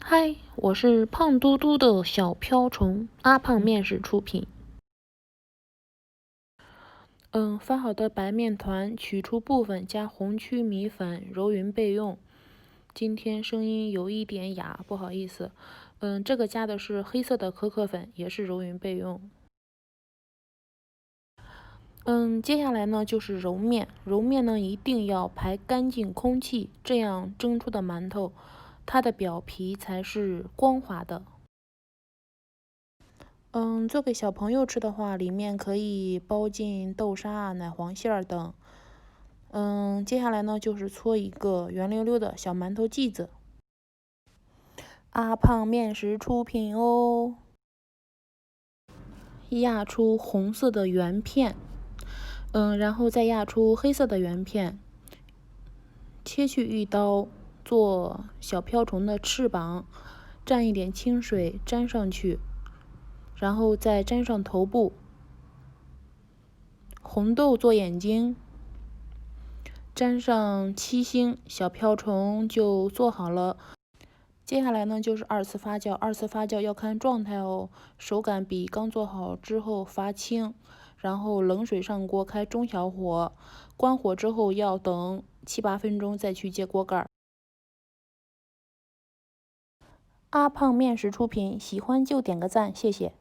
嗨，我是胖嘟嘟的小瓢虫，阿胖面食出品。发好的白面团取出部分，加红曲米粉揉匀备用。今天声音有一点哑，不好意思。这个加的是黑色的可可粉，也是揉匀备用。接下来呢就是揉面，揉面呢一定要排干净空气，这样蒸出的馒头，它的表皮才是光滑的。做给小朋友吃的话，里面可以包进豆沙、奶黄馅儿等。接下来呢就是搓一个圆溜溜的小馒头剂子。阿胖面食出品哦。压出红色的圆片，然后再压出黑色的圆片，切去一刀，做小瓢虫的翅膀，蘸一点清水沾上去，然后再沾上头部。红豆做眼睛，沾上七星，小瓢虫就做好了。接下来呢就是二次发酵，二次发酵要看状态哦，手感比刚做好之后发轻。然后冷水上锅，开中小火，关火之后要等7-8分钟再去揭锅盖。阿胖面食出品，喜欢就点个赞，谢谢。